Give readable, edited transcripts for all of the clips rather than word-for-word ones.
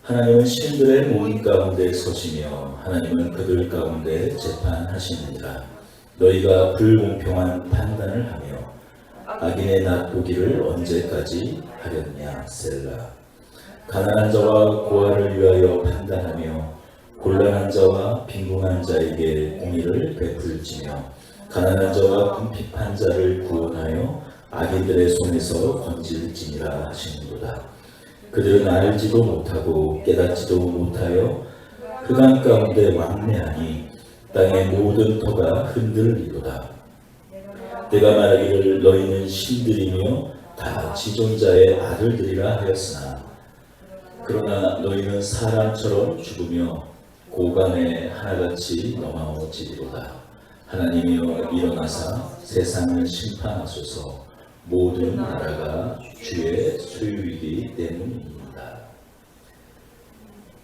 하나님은 신들의 모임 가운데 서시며 하나님은 그들 가운데 재판하시느니라. 너희가 불공평한 판단을 하며 악인의 낫보기를 언제까지 하겠냐. 셀라. 가난한 자와 고아를 위하여 판단하며 곤란한 자와 빈궁한 자에게 공의를 베풀지며 가난한 자와 궁핍한 자를 구원하여 악인들의 손에서 건질지니라 하시는도다. 그들은 알지도 못하고 깨닫지도 못하여 흑암 가운데 왕래하니 땅의 모든 터가 흔들리도다. 내가 말하기를 너희는 신들이며 다 지존자의 아들들이라 하였으나 그러나 너희는 사람처럼 죽으며 고관에 하나같이 넘어지리로다. 하나님이여 일어나사 세상을 심판하소서. 모든 나라가 주의 소유이기 때문입니다.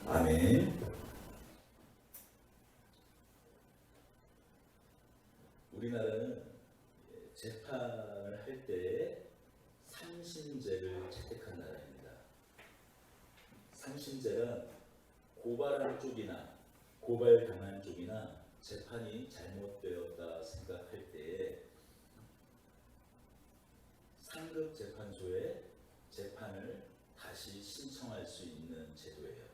아멘. 우리나라는 재판을 할 때에 삼심제를 채택한 나라입니다. 삼심제란 고발한 쪽이나 고발당한 쪽이나 재판이 잘못되었다 생각할 때에 상급 재판소에 재판을 다시 신청할 수 있는 제도예요.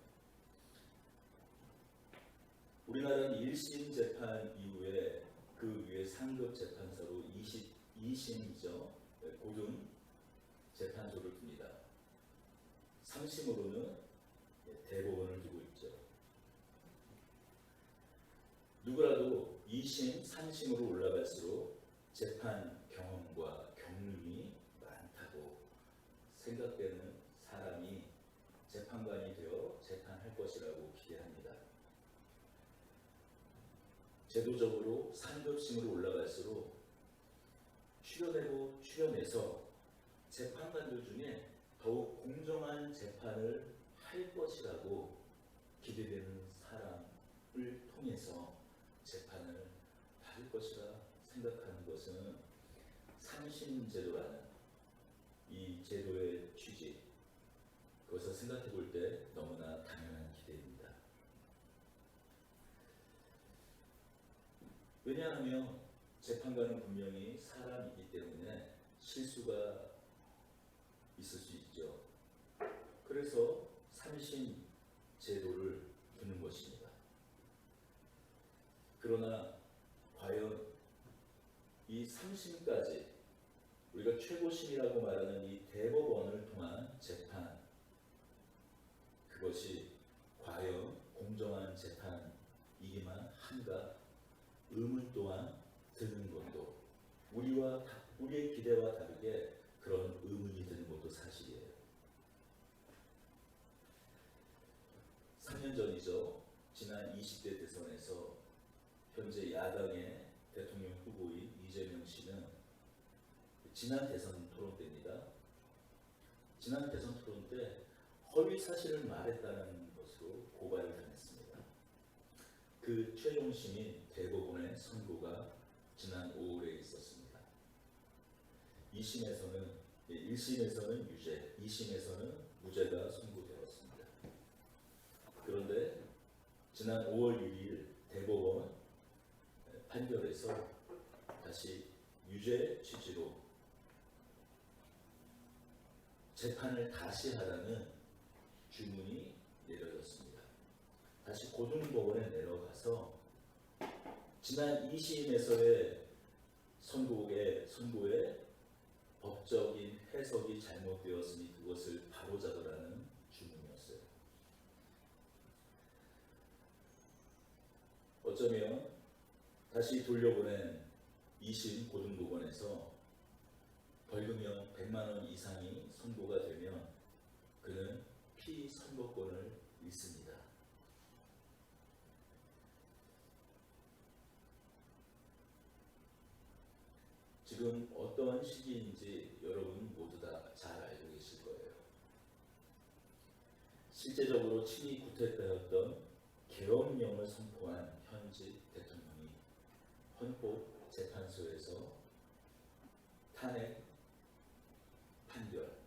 우리나라는 1심 재판 이후에 그 위에 상급 재판소로 2심이죠. 고등 재판소를 둡니다. 3심으로는 대법원을 두고 있죠. 누구라도 2심, 3심으로 올라갈수록 재판 경험과 경륜이 많다고 생각되는 사람이 재판관이 되어 재판할 것이라고 기대합니다. 제도적으로 상급심으로 올라갈수록 출연해서 재판관들 중에 더욱 공정한 재판을 할 것이라고 기대되는 사람을 통해서 재판을 받을 것이라 생각하는 것은 삼심제도라는 이 제도의 취지, 그것을 생각해 볼 때 너무나 당연한 기대입니다. 왜냐하면 재판관은 분명히 사람이기 때문에 실수가 있을 수 있죠. 그래서 삼심 제도를 두는 것입니다. 그러나 과연 이 3심까지 우리가 최고심이라고 말하는 이 대법원을 통한 재판, 그것이 과연 공정한 재판이기만 한가 의문 또한 드는 것도, 우리의 기대와 다르게 그런 의문이 드는 것도 사실이에요. 3년 전이죠. 지난 20대 대선에서 현재 야당의 대통령 후보인 이재명 씨는 지난 대선 토론 때입니다. 지난 대선 토론 때 허위 사실을 말했다는 것으로 고발을 당했습니다. 그 최종심인 대법원의 선고가 지난 5월에 있었습니다. 1심에서는 유죄, 2심에서는 무죄가 선고되었습니다. 그런데 지난 5월 6일 대법원 판결에서 다시 유죄 취지로 재판을 다시 하라는 주문이 내려졌습니다. 다시 고등법원에 내려가서 지난 2심에서의 선고의 법적인 해석이 잘못되었으니 그것을 바로잡으라는 주문이었어요. 어쩌면 다시 돌려보낸 2심 고등법원에서 벌금형 100만 원 이상이 선고가 되면 그는 피선고권을 잃습니다. 지금 어떤 시기인지 여러분 모두 다 잘 알고 계실 거예요. 실제적으로 친이 구태타였던 계엄령을 선포한 현직 대통령이 헌법재판소에서 탄핵 판결,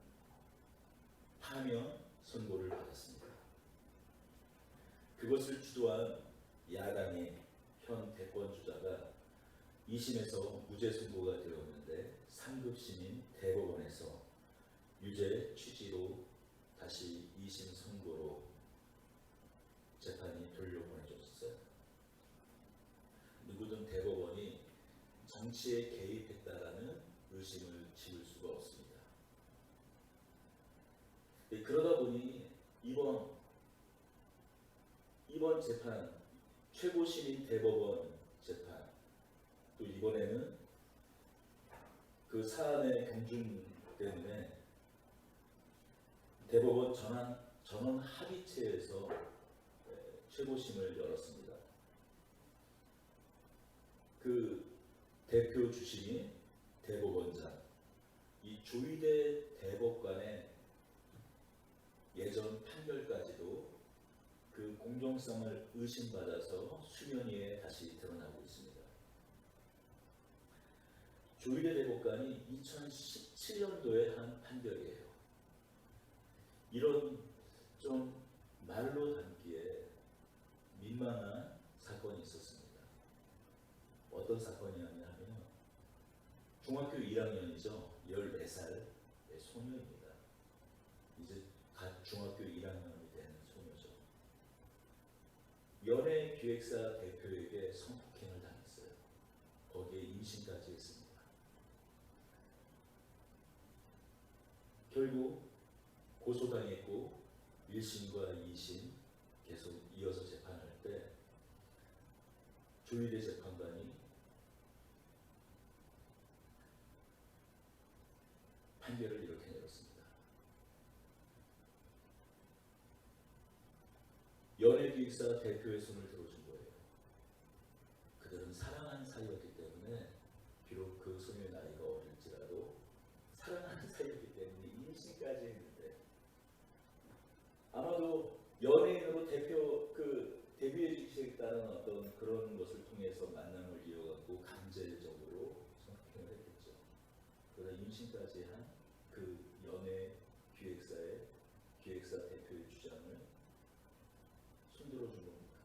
파면 선고를 받았습니다. 그것을 주도한 야당의 현 대권 주자가 2심에서 무죄 선고가 되었는데 3급 심인 대법원에서 유죄 취지로 다시 2심 선고로 재판이 돌려보내졌어요. 누구든 대법원이 정치에 개입했다라는 의심을 지울 수가 없습니다. 그러다 보니 이번 재판, 최고심인 대법원 재판, 또 이번에는 그 사안의 경중 때문에 대법원 전원 합의체에서 최고심을 열었습니다. 그 대표 주심이 대법원장, 이 조희대 대법관의 예전 판결까지도 그 공정성을 의심받아서 수면 위에 다시 드러나고 있습니다. 조희대 대법관이 2017년도에 한 판결이에요. 이런 좀 말로 담기에 민망한 사건이 있었습니다. 어떤 사건이었냐면 중학교 1학년이죠. 14살의 소녀입니다. 이제 갓 중학교 1학년이 된 소녀죠. 연예기획사 대표에게 성폭행을 당했어요. 거기에 임신까지 했습니다. 결국 고소당했고 1심과 2심 계속 이어서 재판할 때 조희대 재판관이 판결을 이렇게 내렸습니다. 연예기획사 대표의 손을 들어준 거예요. 그들은 사랑하는 사이였기 때문에 비록 그 소녀의 나이가 어릴지라도 사랑하는 사이였기 때문에 임신까지 했는데 아마도 연예인으로 데뷔해 주시겠다는 어떤 그런 것을 통해서 만남을 이어갖고 강제적으로 성폭행을 했겠죠. 그러다 임신까지 한 그 연예 기획사 대표의 주장을 손들어준 겁니다.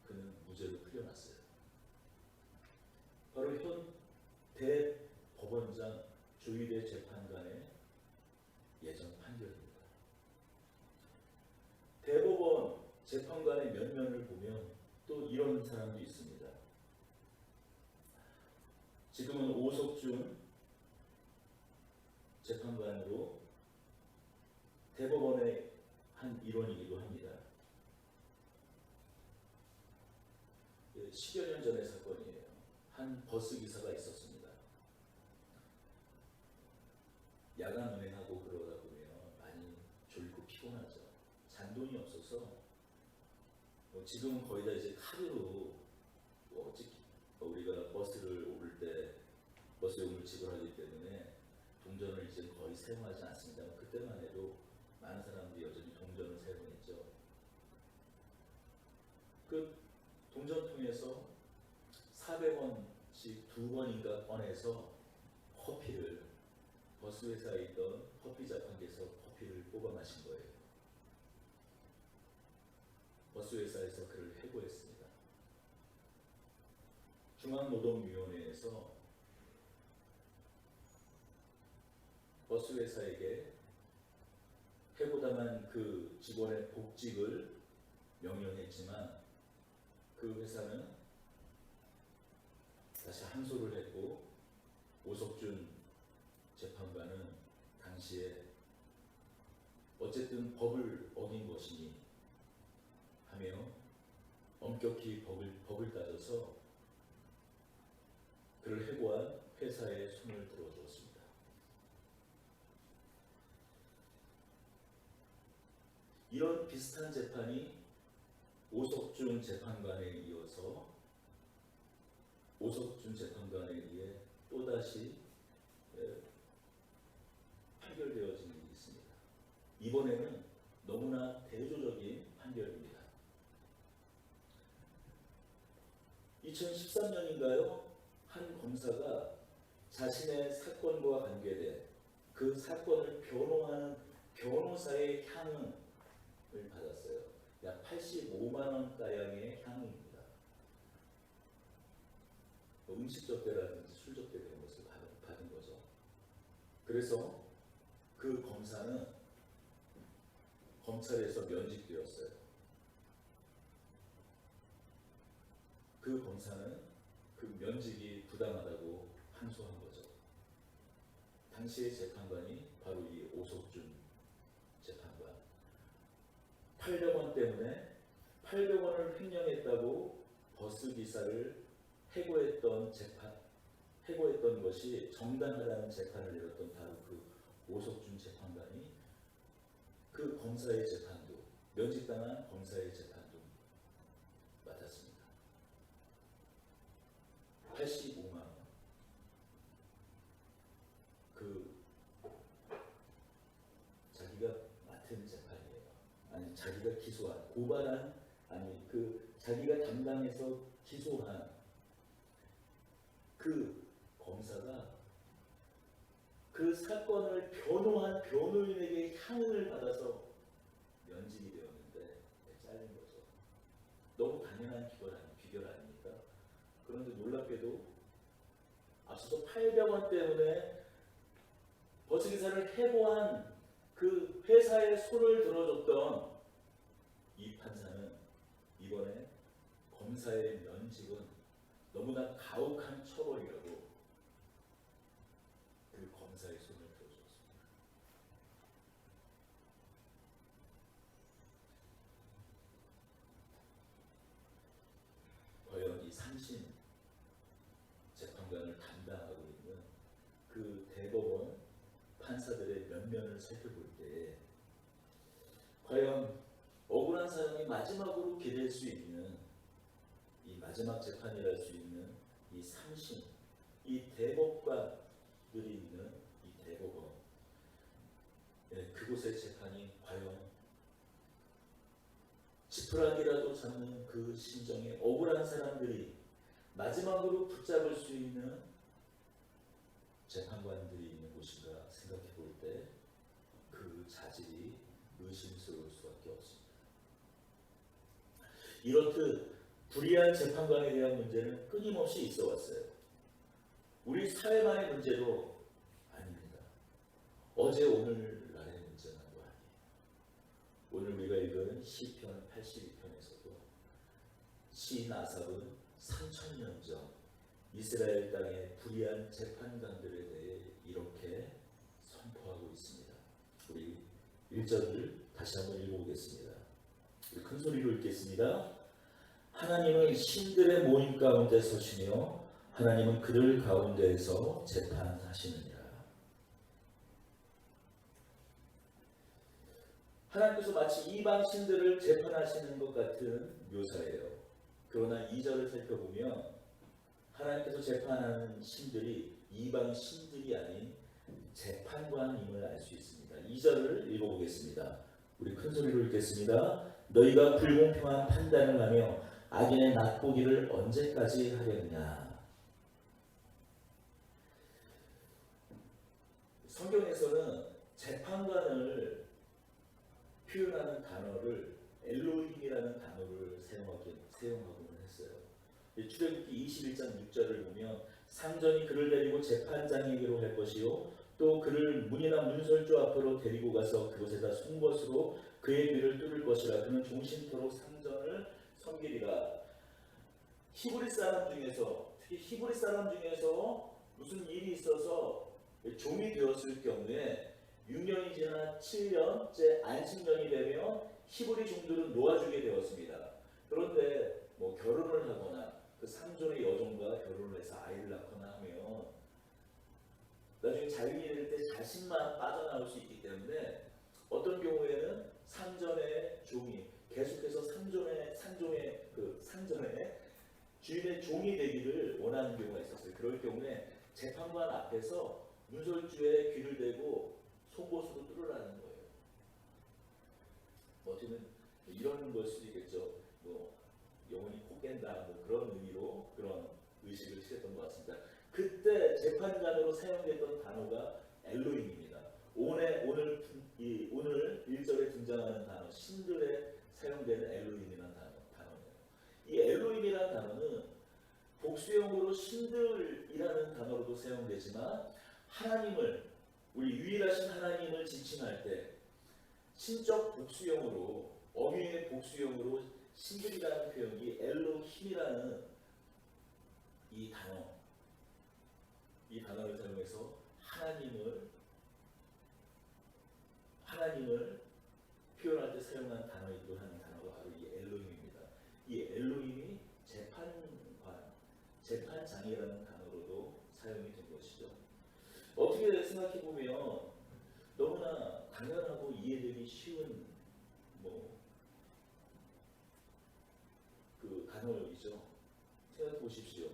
그는 무죄로 풀려났어요. 바로 현 대법원장 조희대 재판관의 예전 판결입니다. 대법원 재판관의 면면을 보면 또 이런 사람도 있습니다. 지금은 오석준 재판관으로 대법원의 한 일원이기도 합니다. 10여 년 전의 사건이에요. 한 버스 기사가 있었습니다. 야간 운행하고 그러다 보면 많이 졸고 피곤하죠. 잔돈이 없어서 지금은 거의 다 이제 카드로 우리가 버스를 오를 때 버스요금을 지불하기 때문에 동전을 이제 거의 사용하지 않습니다. 그때만 해도 많은 사람들이 여전히 동전을 사용했죠. 그 동전통에서 400원씩 2번인가 꺼내서 커피를 버스 회사에 있던 커피 자판기에서 커피를 뽑아 마신 거예요. 버스 회사에서 그를 해고했습니다. 중앙노동위원회에서 버스 회사에게 해고당한 그 직원의 복직을 명령했지만 그 회사는 다시 항소를 했고 오석준 재판관은 당시에 어쨌든 법을 어긴 것이니 하며 엄격히 법을 따져서 그를 해고한 회사에 손을 들어주었습니다. 이런 비슷한 재판이 오석준 재판관에 이어서 오석준 재판관에 의해 또다시 판결되어진 일이 있습니다. 이번에는 너무나 대조적인 판결입니다. 2013년인가요? 한 검사가 자신의 사건과 관계된 그 사건을 변호하는 변호사의 향응을 받았어요. 약 85만 85만 원 가량의 향유입니다. 뭐 음식 접대라든지 술 접대 그런 것을 받은 거죠. 그래서 그 검사는 검찰에서 면직되었어요. 그 검사는 그 면직이 부당하다고 항소한 거죠. 당시의 재판관이 바로 이 오석준 재판관. 800원 때문에 800원을 횡령했다고 버스 기사를 해고했던 것이 정당하다는 재판을 내렸던 바로 그 오석준 재판관이 그 검사의 재판도, 면직당한 검사의 재판도 맡았습니다. 85만 원. 자기가 맡은 재판이에요. 아니 자기가 기소한, 고발한, 아니 자기가 담당해서 기소한 그 검사가 그 사건을 변호한 변호인에게 향응을 받아서 면직이 되었는데 잘린 거죠. 너무 당연한 비결 아닙니까? 그런데 놀랍게도 앞서서 800원 때문에 버스기사를 해고한 그 회사의 손을 들어줬던 이 판사는 이번에 검사의 면직은 너무나 가혹한 처벌이라고 그 검사의 손을 들어줬습니다. 과연 이 삼심 재판관을 담당하고 있는 그 대법원 판사들의 면면을 살펴볼 때 과연 억울한 사람이 마지막으로 기댈 수 있는 이 마지막 재판이랄 수 있는 이 삼심, 이 대법관들이 있는 이 대법원, 그곳의 재판이 과연 지푸라기라도 잡는 그 심정에 억울한 사람들이 마지막으로 붙잡을 수 있는 재판관들이 있는 곳인가 생각해 볼 때 그 자질이 의심스러울 수밖에 없습니다. 이렇듯 불의한 재판관에 대한 문제는 끊임없이 있어 왔어요. 우리 사회만의 문제도 아닙니다. 어제 오늘날의 문제만도 아니에요. 오늘 우리가 읽은 시편 82편에서도 시인 아삽은 3000년 전 이스라엘 땅의 불의한 재판관들에 대해 이렇게 선포하고 있습니다. 우리 1절을 다시 한번 읽어보겠습니다. 우리 큰 소리로 읽겠습니다. 하나님은 신들의 모임 가운데 서시며 하나님은 그들 가운데에서 재판하시느니라. 하나님께서 마치 이방 신들을 재판하시는 것 같은 묘사예요. 그러나 2절을 살펴보면 하나님께서 재판하는 신들이 이방 신들이 아닌 재판관임을 알 수 있습니다. 2절을 읽어보겠습니다. 우리 큰 소리로 읽겠습니다. 너희가 불공평한 판단을 하며 악인의 낫보기를 언제까지 하려느냐. 성경에서는 재판관을 표현하는 단어를 엘로힘이라는 단어를 사용하고는 했어요. 출애굽기 21장 6절을 보면 상전이 그를 데리고 재판장에게로 할 것이요 또 그를 문이나 문설주 앞으로 데리고 가서 그곳에다 송곳으로 그의 귀를 뚫을 것이라. 그는 종신토록 상전을 섬기리라. 히브리 사람 중에서 특히 히브리 사람 중에서 무슨 일이 있어서 종이 되었을 경우에 6년이 지나 7년째 안식년이 되면 히브리 종들은 놓아주게 되었습니다. 그런데 뭐 결혼을 하거나 그 상전의 여종과 결혼을 해서 아이를 낳거나 하면 나중에 자유인이 될 때 자신만 빠져나올 수 있기 때문에 어떤 경우에는 상전의 종이 계속해서 상전의 주인의 종이 되기를 원하는 경우가 있었어요. 그럴 경우에 재판관 앞에서 문설주에 귀를 대고 속옷으로 뚫으라는 거예요. 어쩌면 이런 걸 수도 있겠죠. 뭐 영혼이 코 깬다, 뭐 그런 의미로 그런 의식을 취했던 것 같습니다. 그때 재판관으로 사용됐던 단어가 엘로힘입니다. 오늘 1절에 등장하는 단어, 신들에 사용되는 엘로힘이라는 단어. 신이라는 단어는 복수형으로 신들이라는 단어로도 사용되지만 하나님을 우리 유일하신 하나님을 지칭할 때 신적 복수형으로 어미의 복수형으로 신들이라는 표현이 엘로힘이라는 이 단어를 사용해서 하나님을 표현할 때 사용한 단어이기도 하는 단어가 바로 이 엘로힘입니다. 이 엘로힘이 재판장이라는 단어로도 사용이 된 것이죠. 어떻게 생각해 보면 너무나 당연하고 이해되기 쉬운 그 단어이죠. 생각해 보십시오.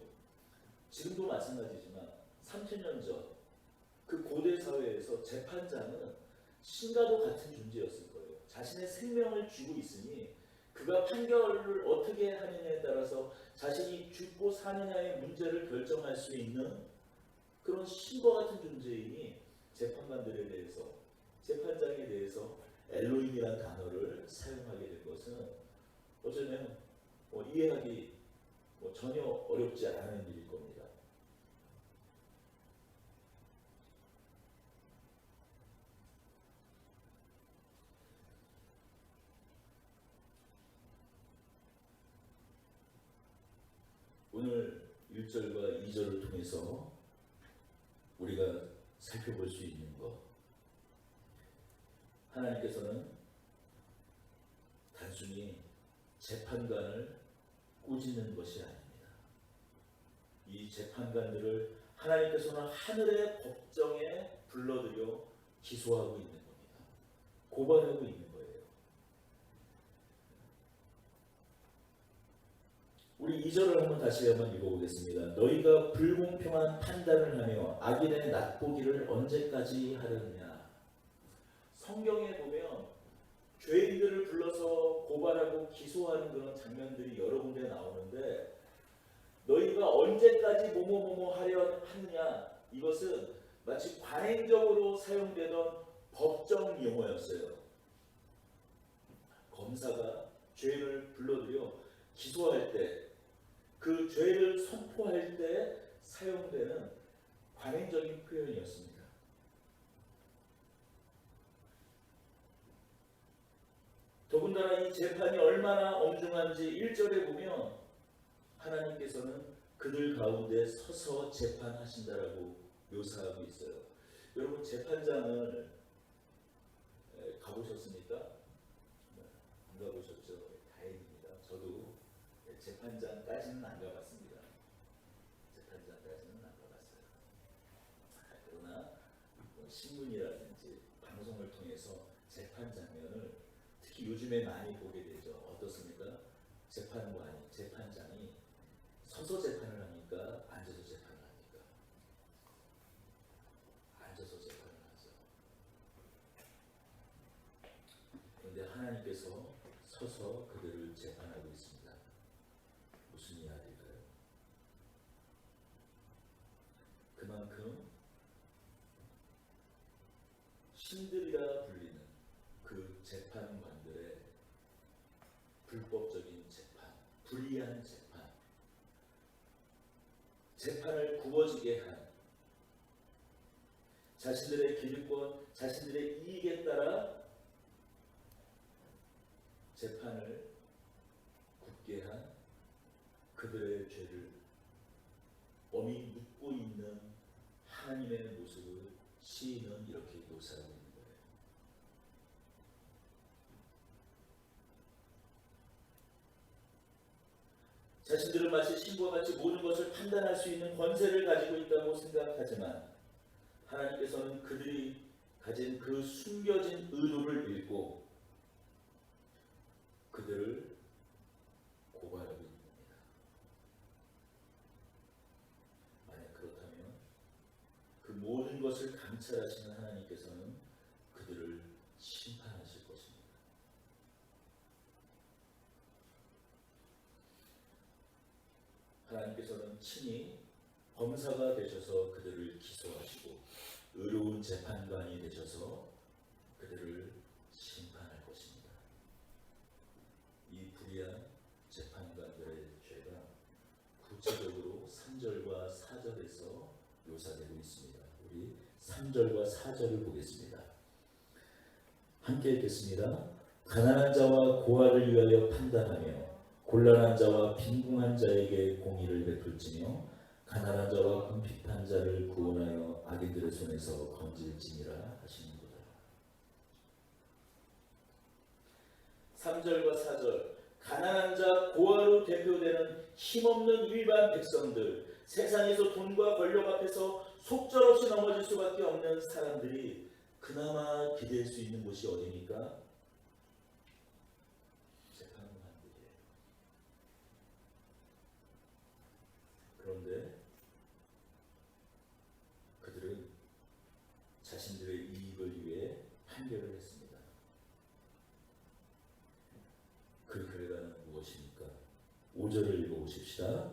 지금도 마찬가지지만 3000년 전 그 고대 사회에서 재판장은 신과도 같은 존재였을 거예요. 자신의 생명을 쥐고 있으니 그가 판결을 어떻게 하느냐에 따라서 자신이 죽고 사느냐의 문제를 결정할 수 있는 그런 신과 같은 존재이니 재판관들에 대해서 재판장에 대해서 엘로힘이라는 단어를 사용하게 된 것은 어쩌면 이해하기 전혀 어렵지 않은 일일 겁니다. 오늘 1절과 2절을 통해서 우리가 살펴볼 수 있는 것, 하나님께서는 단순히 재판관을 꾸짖는 것이 아닙니다. 이 재판관들을 하나님께서는 하늘의 법정에 불러들여 기소하고 있는 겁니다. 고발하고 있는 거예요. 우리 2절을 한번 다시 한번 읽어보겠습니다. 너희가 불공평한 판단을 하며 악인의 낫보기를 언제까지 하려느냐. 성경에 보면 죄인들을 불러서 고발하고 기소하는 그런 장면들이 여러 군데 나오는데 너희가 언제까지 뭐뭐뭐뭐 하려 하느냐, 이것은 마치 관행적으로 사용되던 법정 용어였어요. 검사가 죄를 불러들여 기소할 때, 그 죄를 선포할 때 사용되는 관행적인 표현이었습니다. 더군다나 이 재판이 얼마나 엄중한지 1절에 보면 하나님께서는 그들 가운데 서서 재판하신다라고 묘사하고 있어요. 여러분 재판장을 가보셨습니까? 안 가보셨죠? 다행입니다. 저도 재판장까지는 안 가봤습니다. 재판장까지는 안 가봤어요. 그러나 신문이라든지 방송을 통해서 재판 장면을 특히 요즘에 많이 보게 되죠. 어떻습니까? 재판장이 서서 재판을 합니까? 앉아서 재판을 합니까? 앉아서 재판을 하죠. 그런데 하나님께서 서서 그들을 재판하고 있습니다. 무슨 이야기일까요? 그만큼 신들이라 불리는 그 재판관들의 불법적인 재판, 불의한 재판을 굽어지게 한, 자신들의 기득권, 자신들의 이익에 따라 재판을 굽게 한 그들의 죄를 엄히 묻고 있는 하나님의 모습을 시인은 이렇게 묘사하고 있는 거예요. 자신들은 마치 신과 같이 모든 것을 판단할 수 있는 권세를 가지고 있다고 생각하지만 하나님께서는 그들이 가진 그 숨겨진 의도를 읽고 그들을 고발하고 있는 겁니다. 만약 그렇다면 그 모든 것을 감찰하시는 하나님께서는 그들을 심판하실 것입니다. 하나님께서는 친히 검사가 되셔서 그들을 기소하시고 의로운 재판관이 되셔서 그들을 심판할 것입니다. 이 불의한 재판관들의 죄가 묘사되고 있습니다. 우리 3절과 4절을 보겠습니다. 함께 읽겠습니다. 가난한 자와 고아를 위하여 판단하며 곤란한 자와 빈궁한 자에게 공의를 베풀지며 가난한 자와 궁핍한 자를 구원하여 악인들의 손에서 건질지니라 하시는도다. 3절과 4절, 가난한 자, 고아로 대표되는 힘없는 일반 백성들, 세상에서 돈과 권력 앞에서 속절없이 넘어질 수밖에 없는 사람들이 그나마 기댈 수 있는 곳이 어디입니까? 재판관들이에요. 그런데 그들은 자신들의 이익을 위해 판결을 했습니다. 그 결과는 무엇입니까? 5절을 읽어보십시다.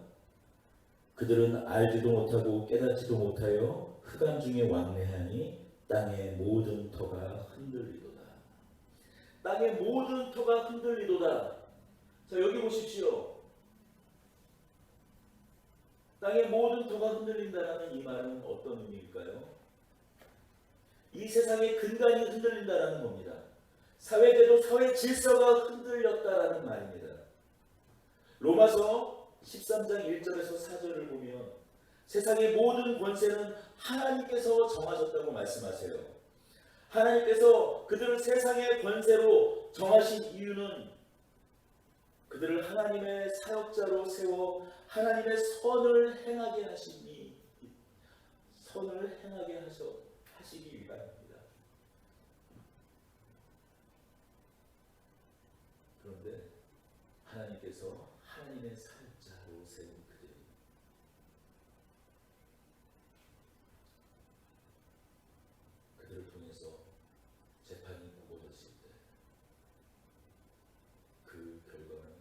그들은 알지도 못하고 깨닫지도 못하여 흑암 중에 왕래하니 땅의 모든 터가 흔들리도다. 땅의 모든 터가 흔들리도다. 자, 여기 보십시오. 땅의 모든 터가 흔들린다는 이 말은 어떤 의미일까요? 이 세상의 근간이 흔들린다는 겁니다. 사회제도, 사회 질서가 흔들렸다라는 말입니다. 로마서 13장 1절에서 4절을 보면 세상의 모든 권세는 하나님께서 정하셨다고 말씀하세요. 하나님께서 그들을 세상의 권세로 정하신 이유는 그들을 하나님의 사역자로 세워 하나님의 선을 행하게 하시니, 선을 행하게 하시기 위함입니다. 그런데 하나님께서 하나님의 사역자로 세운 그들을 통해서 재판이 굽어졌을 때 그 결과는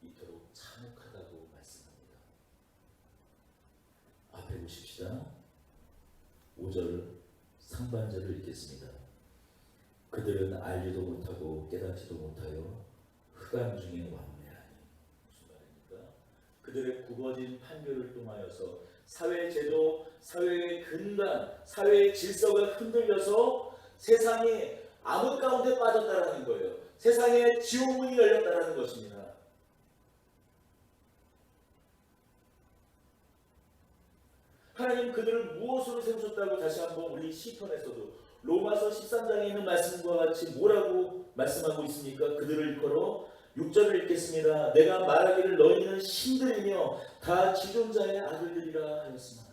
이토록 참혹하다고 말씀합니다. 앞에 보십시다. 5절 상반절을 읽겠습니다. 그들은 알지도 못하고 깨닫지도 못하여 흑암 중에 왕래하니. 무슨 말입니까? 그들의 굽어진 판결을 통하여서 사회 제도, 사회의 근간, 사회의 질서가 흔들려서 세상이 암흑 가운데 빠졌다라는 거예요. 세상에 지옥문이 열렸다라는 것입니다. 하나님 그들을 무엇으로 세우셨다고 다시 한번 우리 시편에서도 로마서 13장에 있는 말씀과 같이 뭐라고 말씀하고 있습니까? 그들을 일컬어 6절을 읽겠습니다. 내가 말하기를 너희는 신들이며 다 지존자의 아들들이라 하였으나.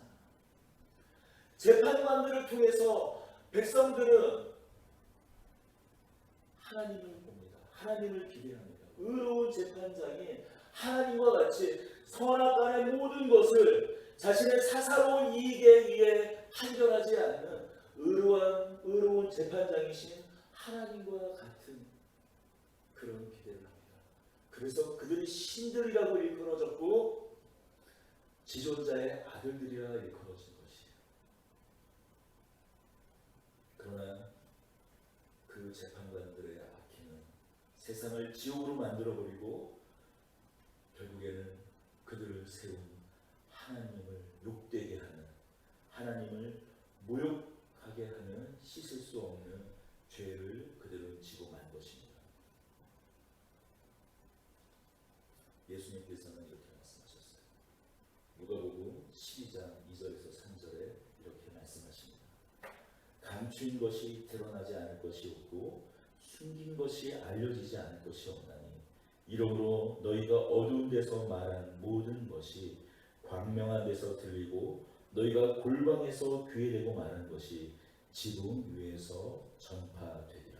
재판관들을 통해서 백성들은 하나님을 봅니다. 하나님을 기대합니다. 의로운 재판장이 하나님과 같이 선악간의 모든 것을 자신의 사사로운 이익에 의해 판결하지 않는 의로운 재판장이신 하나님과 같은 그런 기대를 합니다. 그래서 그들이 신들이라고 일컬어졌고 지존자의 아들들이라 일컬어진 것이에요. 그러나 그 재판관들의 악행은 세상을 지옥으로 만들어버리고 결국에는 그들을 세운 하나님을 욕되게 하는, 하나님을 모욕하게 하는, 씻을 수 없는 죄를 그들은 지고 만 것입니다. 예수님께서는 이렇게 말씀하셨어요. 누가복음 12장 2절에서 3절에 이렇게 말씀하십니다. 감추인 것이 드러나지 않을 것이 없고 숨긴 것이 알려지지 않을 것이 없나니 이러므로 너희가 어두운 데서 말한 모든 것이 광명한 데서 들리고 너희가 골방에서 귀에 대고 말한 것이 지붕 위에서 전파되리라.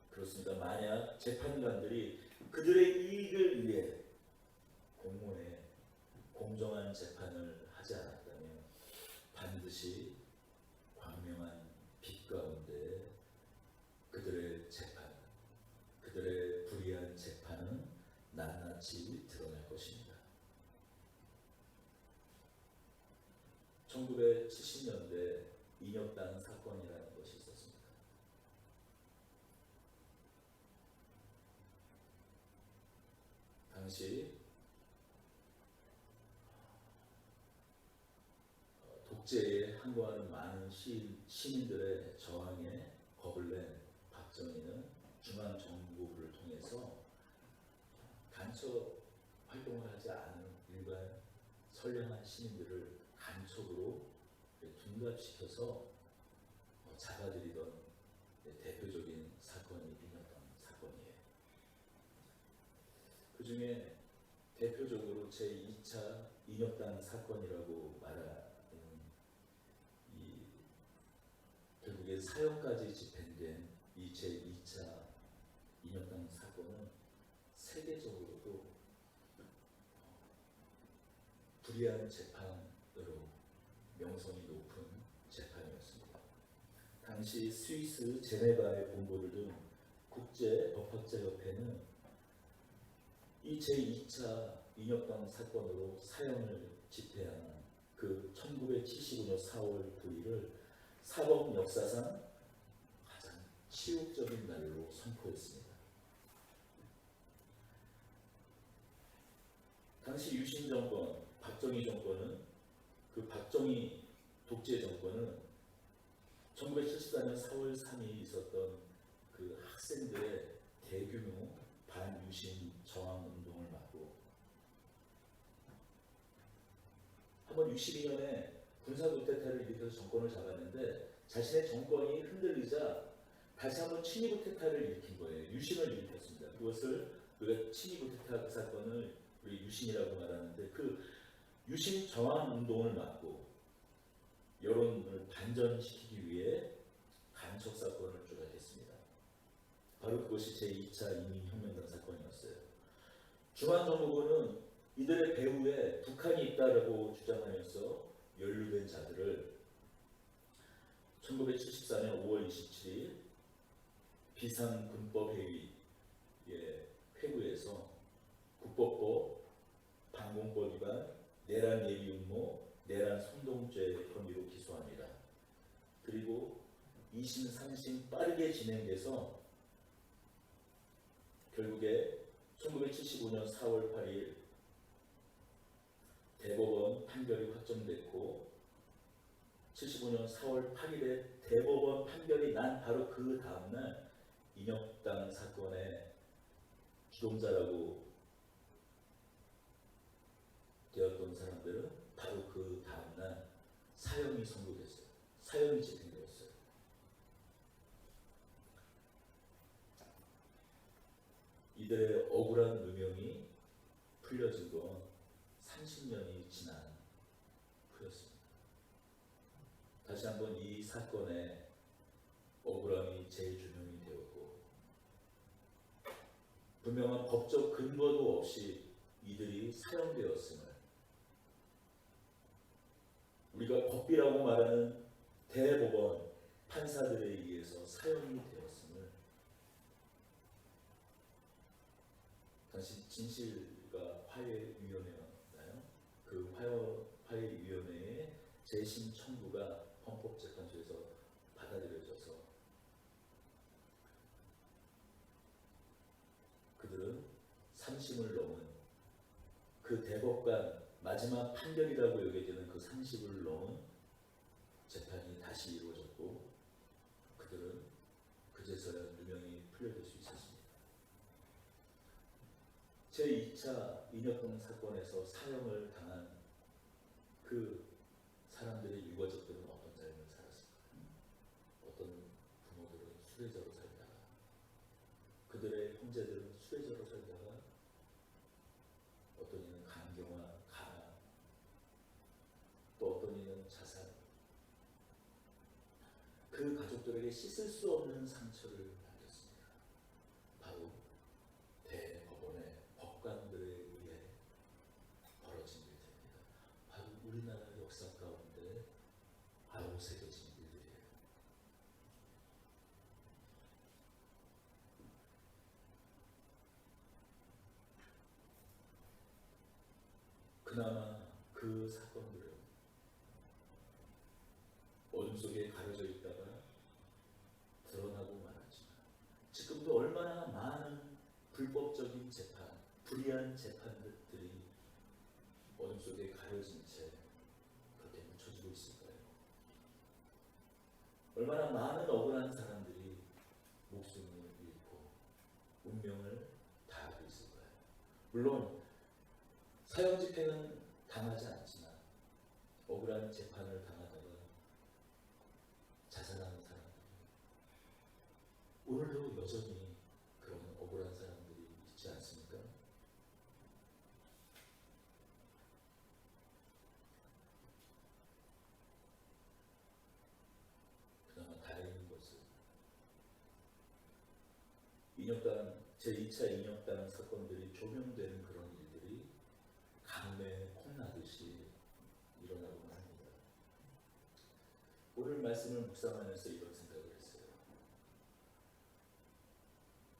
그렇습니다. 만약 재판관들이 그들의 이익을 위해 공문에 공정한 재판을 하지 않았다면 반드시 광명한 빛 가운데 그들의 재판, 그들의 불의한 재판은 낱낱이 드러날 것입니다. 1970년대 인혁당 사건이라는 것이 있었습니다. 당시 독재에 항거하는 많은 시민들의 저항에 겁을 낸 박정희는 중앙정부를 통해서 간첩 활동을 하지 않은 일반 선량한 시민들을 간첩으로 둔갑시켜서 잡아들이던 대표적인 사건이 인혁당 사건이에요. 그 중에 대표적으로 제2차 인혁당 사건이라고 말하는 결국에 사형까지 집행된 이 제2차 인혁당 사건은 세계적으로도 불의한 재판으로 명성이 높은 재판이었습니다. 당시 스위스 제네바에 본부를 둔 국제법학자협회는 이 제2차 인혁당 사건으로 사형을 집행한 그 1975년 4월 9일을 사법 역사상 가장 치욕적인 날로 선포했습니다. 당시 유신 정권, 박정희 정권은 그 박정희 독재 정권은 1974년 4월 3일 있었던 그 학생들의 대규모 반유신 저항 운동을 막고 한번 62년에 군사 쿠데타를 일으켜서 정권을 잡았는데 자신의 정권이 흔들리자 다시 한번 친위 쿠데타를 일으킨 거예요. 유신을 일으켰습니다. 그것을 우리가 친위 쿠데타 그 사건을 우리 유신이라고 말하는데 그 유신 저항 운동을 막고 여론을 반전시키기 위해 간첩 사건을 조작했습니다. 바로 그것이 제2차 인민혁명당 사건이었어요. 중앙정부군은 이들의 배후에 북한이 있다라고 주장하면서 연루된 자들을 1974년 5월 27일 비상군법회의의 회부에서 국법법, 방공법 위반, 내란 예비 음모, 내란 선동죄 혐의로 기소합니다. 그리고 2심, 3심 빠르게 진행돼서 결국에 1975년 4월 8일 대법원 판결이 확정됐고 75년 4월 8일에 대법원 판결이 난 바로 그 다음날 인혁당 사건의 주동자라고 되었던 사람들은 바로 그 다음날 사형이 선고됐어요. 사형이 집행되었어요. 이들의 억울한 누명이 풀려진 건 30년이 지난 후였습니다. 다시 한번 이 사건의 억울함이 재조명이 되었고 분명한 법적 근거도 없이 이들이 사형되었음을 우리가 법비라고 말하는 대법원 판사들에 의해서 사형이 되었음을 당시 진실과 화해위원회였나요? 그 화해위원회의 재심 청구가 헌법재판소에서 받아들여져서 그들은 3심을 넘은 그 대법관 마지막 판결이라고 여겨지는 그 30을 넘은 재판이 다시 이루어졌고 그들은 그제서야 누명이 풀려질 수 있었습니다. 제2차 인혁당 사건에서 사형을 당한 그 사람들의 유가족들은 어떤 삶을 살았을까요? 어떤 부모들은 수레자로 살다가 그들의 형제들은 수레자로 살다가 어떤 이는 간경화, 가난, 또 어떤 이는 자살. 그 가족들에게 씻을 수 없는 상처를 남겼습니다. 바로 대법원의 법관들에 의해 벌어진 일들입니다. 바로 우리나라 역사 가운데 바로 새겨진 일들이에요. 그나마 그 사건들은 어둠 속에 가려져 있다가 드러나고 말았지만 지금도 얼마나 많은 불법적인 재판, 불의한 재판들이 어둠 속에 가려진 채 그렇게 묻혀지고 있을까요? 물론 사형 집행은 당하지 않지만 억울한 재판을 당하다가 자살하는 사람들, 오늘도 여전히 그런 억울한 사람들이 있지 않습니까? 그나마 다행인 것은 인혁당 제2차 인혁당 사건들이 조명되는 그런 일들이 강매에 콩나듯이 일어나곤 합니다. 오늘 말씀을 묵상하면서 이런 생각을 했어요.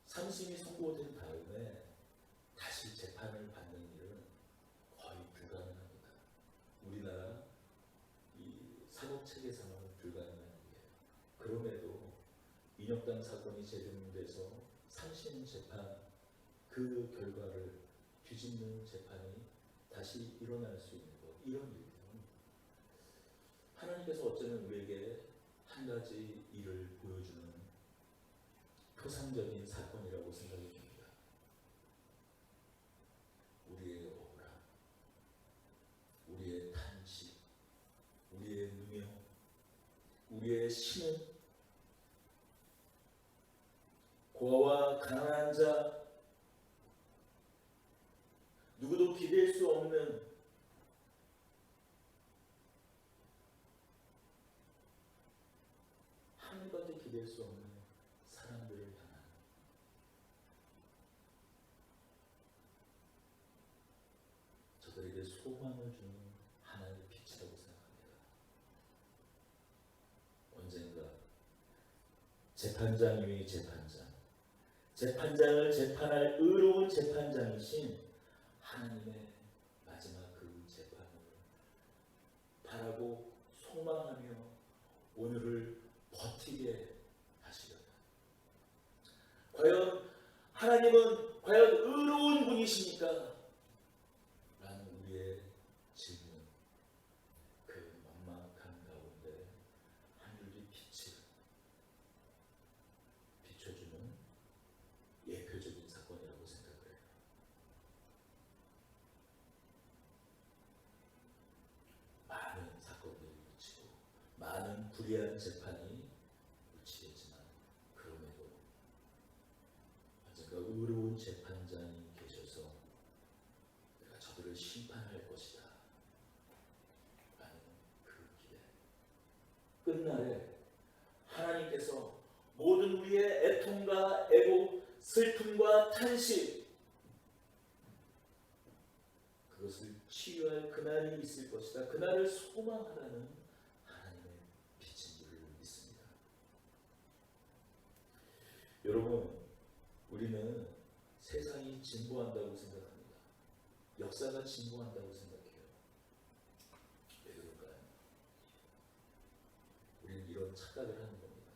3심이 선고된 다음에 다시 재판을 받는 일은 거의 불가능합니다. 우리나라 이 사법체계상으로 불가능한 일이에요. 그럼에도 인혁당 사건이 재점돼서 3심 재판 그 결과를 뒤집는 재판이 다시 일어날 수 있는 것, 이런 일들은 하나님께서 어쩌면 우리에게 한 가지 일을 보여주는 표상적인 사건이라고 생각이 듭니다. 우리의 억울함, 우리의 탄식, 우리의 누명, 우리의 신음, 고아와 가난한 자, 누구도 기댈 수 없는 하늘밖에 기댈 수 없는 사람들을 향한 저들에게 소망을 주는 하나의 빛이라고 생각합니다. 언젠가 재판장 위의 재판장, 재판장을 재판할 의로운 재판장이신 하나님의 마지막 그 재판을 바라고 소망하며 오늘을 버티게 하시려다. 과연 하나님은 과연 의로운 분이십니까? 라는 우리의 질문, 그 막막한 가운데 한 줄기 빛을 비춰주는 예표적인 사건이라고 생각을 해요. 많은 사건들이 묻히고 많은 불의한 재판이 묻히겠지만 그럼에도 언젠가 의로운 재판장이 계셔서 내가 저들을 심판할 것이다 라는 그 기대, 끝날에 하나님께서 모든 우리의 애통과 애곡, 슬픔과 탄식, 그것을 치유할 그날이 있을 것이다. 그날을 소망하라는 하나님의 빛인 줄을 믿습니다. 여러분, 우리는 세상이 진보한다고 생각합니다. 역사가 진보한다고 생각해요. 왜 그럴까요? 우리는 이런 착각을 하는 겁니다.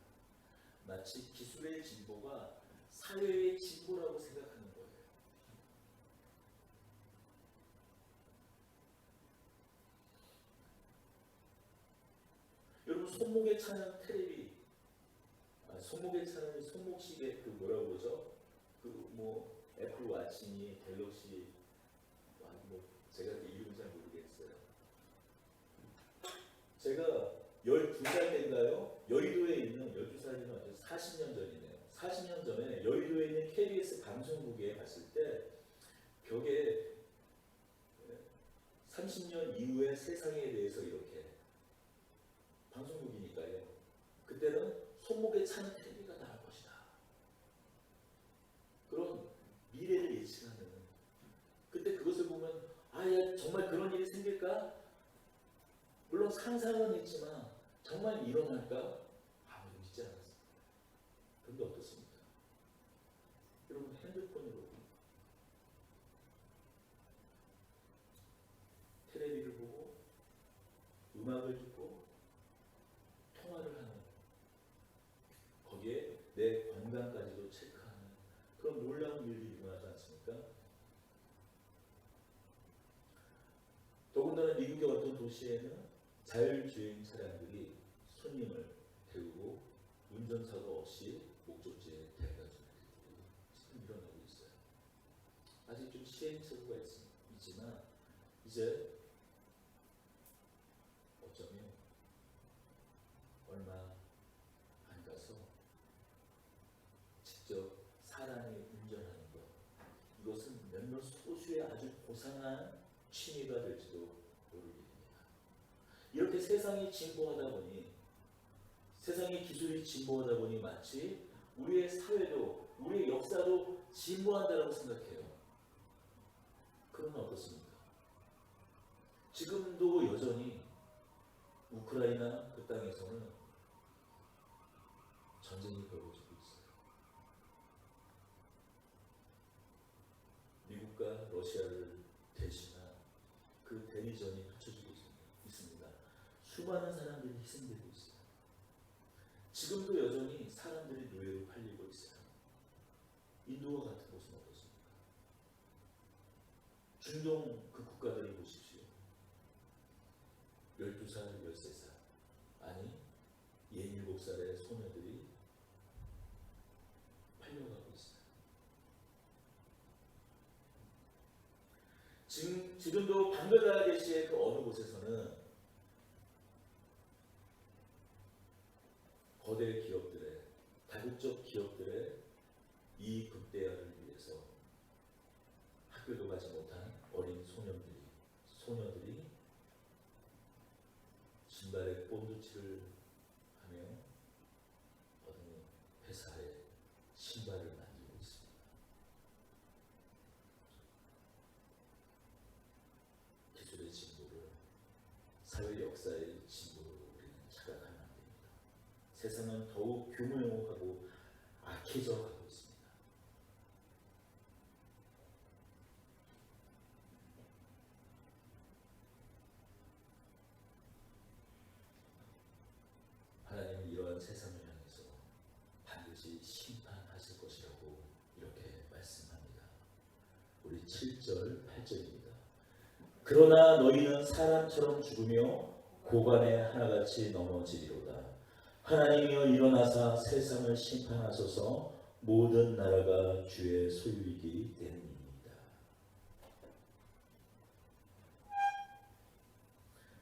마치 기술의 진보가 사회의 진보라고 생각하는 거예요. 여러분, 손목에 차는 테레비, 손목에 차는 손목시계, 그 뭐라고 그러죠? 그 뭐 애플 와치니 갤럭시, 뭐 제가 그 이름 잘 모르겠어요. 제가 12살 때인가요? 여의도에 있는, 12살이면 40년 전이네요. 40년 전에 여의도에 있는 KBS 방송국에 갔을 때 벽에 30년 이후의 세상에 대해서 이렇게, 방송국이니까요. 그때는 손목에 차는 테레비가 나올 것이다. 그런 미래를 예측하는, 그때 그것을 보면 야, 정말 그런 일이 생길까? 물론 상상은 했지만 정말 일어날까? 아무도 믿지 않았습니다. 그런데 어떻습니까? 여러분, 핸드폰으로 테레비를 보고 음악을 듣고 통화를 하는, 거기에 내 건강까지도 체크하는 그런 놀라운 일들이 일어나지 않습니까? 더군다나 미국의 어떤 도시에는 자율주행 차량들이 손님을 태우고 운전사도 없이 목적지에 데려다 주는 일들이 지금 일어나고 있어요. 아직 좀 시행착오가 이제 어쩌면 얼마 안 가서 직접 사람이 운전하는 것, 이것은 몇몇 소수의 아주 고상한 취미가 될지도 모르겠습니다. 이렇게 세상이 진보하다 보니, 세상의 기술이 진보하다 보니 마치 우리의 사회도, 우리의 역사도 진보한다고 생각해요. 그러면 어떻습니까? 지금도 여전히 우크라이나 그 땅에서는 전쟁이 벌어지고 있어요. 미국과 러시아를 대신한 그 대리전이 펼쳐지고 있습니다. 수많은 사람들이 희생되고 있어요. 지금도 여전히 사람들이 노예로 팔리고 있어요. 인도와 같은 곳은 어떻습니까? 중동 그 국가들을 보십시오. 12살, 13살, 아니 17살의 소녀들이 팔려가고 있어요. 지금도 방글라데시의 그 어느 곳에서는 거대 기업들의, 다국적 기업들의 이익 극대화를 위해서 학교도 가지 못한 어린 소녀들이 신발에 본드칠을 하며 어느 회사에 신발을 만들고 있습니다. 기술의 진보를, 사회 역사의 진보로 우리는 착각하면 안 됩니다. 세상은 더욱 교묘하고 악해져 가고 있습니다. 하나님은 이러한 세상을 향해서 반드시 심판하실 것이라고 이렇게 말씀합니다. 우리 7절, 8절입니다. 그러나 너희는 사람처럼 죽으며 고관에 하나같이 넘어지리로다. 하나님이여 일어나사 세상을 심판하소서. 모든 나라가 주의 소유이기 때문입니다.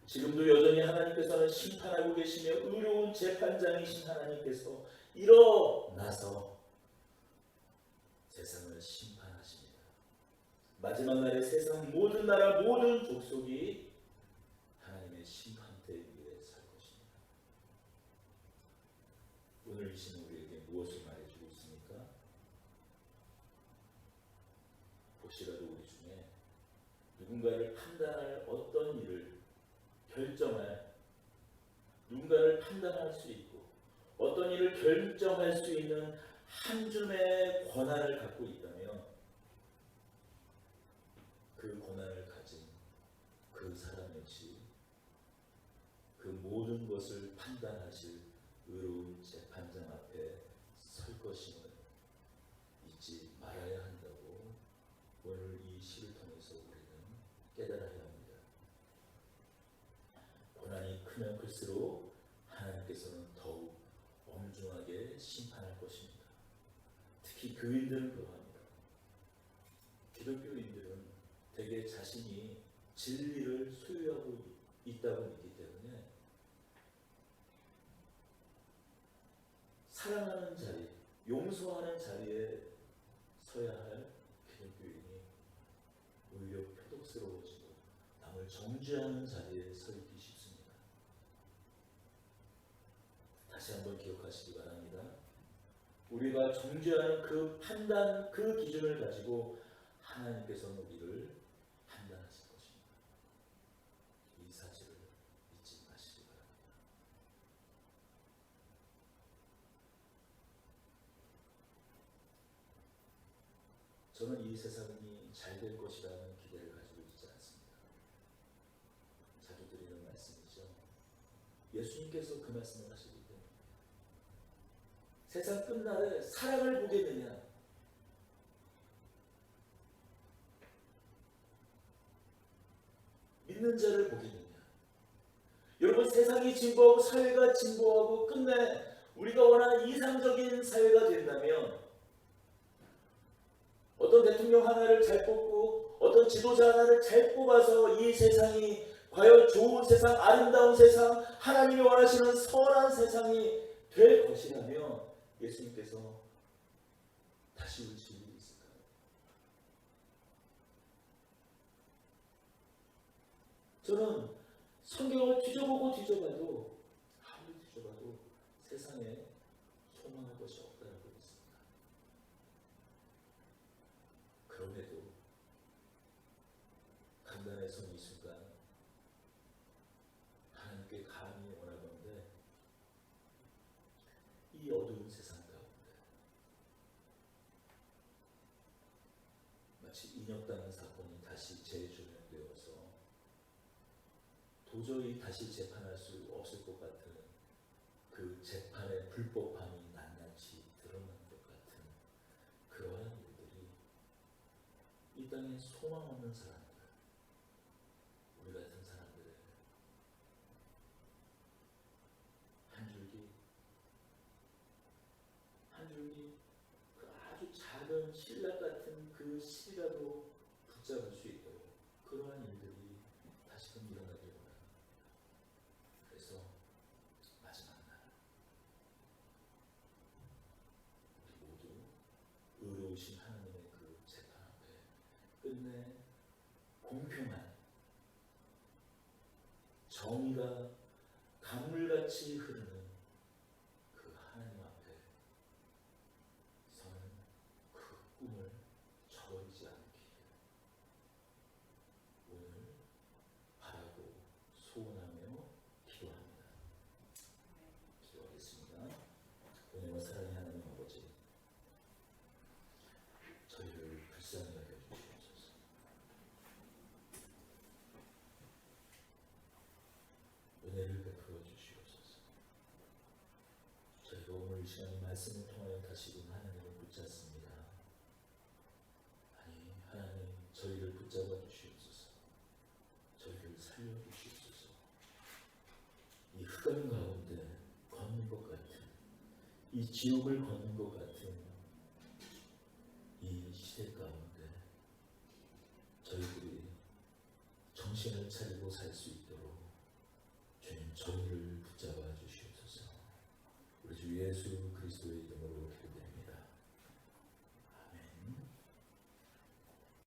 지금도 여전히 하나님께서는 심판하고 계시며 의로운 재판장이신 하나님께서 일어나서 세상을 심판하십니다. 마지막 날에 세상 모든 나라, 모든 족속이 하나님의 심판대 위에 설 것입니다. 오늘 이 시는 우리에게 무엇을 말해주고 있습니까? 혹시라도 우리 중에 누군가를 판단할 어떤 일을 결정할, 누군가를 판단할 수 있고 어떤 일을 결정할 수 있는 한 줌의 권한을 갖고 있다면 그 권한을 가진 그 사람 역시 그 모든 것을 판단하실 의로운 재판장 앞에 설 것임을 잊지 말아야 한다고 오늘 이 시를 통해서 우리는 깨달아야 합니다. 고난이 크면 클수록 하나님께서는 더욱 엄중하게 심판할 것입니다. 특히 교인들은 그러합니다. 기독교인들은 대개 자신이 진리를 소유하고 있다고 믿기 때문에 사랑하는 자리, 용서하는 자리에 서야 할 기독교인이 오히려 표독스러워지고 남을 정죄하는 자리에 서 있기 쉽습니다. 다시 한번 기억하시기 바랍니다. 우리가 정죄하는 그 판단, 그 기준을 가지고 하나님께서는 우리를 판단하실 것입니다. 이 사실을 잊지 마시기 바랍니다. 저는 이 세상이 잘 될 것이라는 기대를 가지고 있지 않습니다. 자주 드리는 말씀이죠. 예수님께서 그 말씀을 하시기 때문에 세상 끝날에 사랑을 보겠느냐, 믿는 자를 보겠느냐. 여러분, 세상이 진보하고 사회가 진보하고 끝내 우리가 원하는 이상적인 사회가 된다면 어떤 대통령 하나를 잘 뽑고 어떤 지도자 하나를 잘 뽑아서 이 세상이 과연 좋은 세상, 아름다운 세상, 하나님이 원하시는 선한 세상이 될 것이라면 예수님께서 다시 오실 일이 있을까요? 저는 성경을 뒤져보고 뒤져봐도 아무리 뒤져봐도 세상에 소망할 것이 없다고 믿습니다. 그럼에도 간단해서 이 순간 하나님께 감히 원하건대 이 어두운 세상 가운데 마치 인혁당한 사건이 다시 재조명되어서 도저히 다시 재판할 수 없을 것 같은 그 재판의 불법함이 낱낱이 드러난 것 같은 그러한 일들이 이 땅에 소망 없는 사람들, 우리 같은 사람들의 한 줄기 그 아주 작은 신락 같은 그 실이라도 붙잡을 수 있도록 그러한 일들이 다시금 일어나길 원합니다. 그래서 마지막 날 우리 모두 의로우신 하나님의 그 재판 앞에 끝내 공평한 정의가 강물같이 흐르는 그 하나님 앞에 서는 그 꿈을 저버리지 않기를 오늘 바라고 소원하며 기도합니다. 기도하겠습니다. 은혜와 사랑의 하나님 아버지, 저희를 불쌍히 여겨주시옵소서. 은혜를 베풀어 주시옵소서. 저희가 오늘 이 시간 말씀을 통하여 다시금 하나님을 붙잡습니다. 아니 하나님, 저희를 붙잡아 주시옵소서. 저희를 살려 주시옵소서. 이 흑암 가운데 걷는 것 같은, 이 지옥을 걷는 것 같은 이 시대 가운데 저희들이 정신을 차리고 살 수 있도록 주님 저희를 붙잡아 주시옵소서. 우리 주 예수 그리스도의 이름으로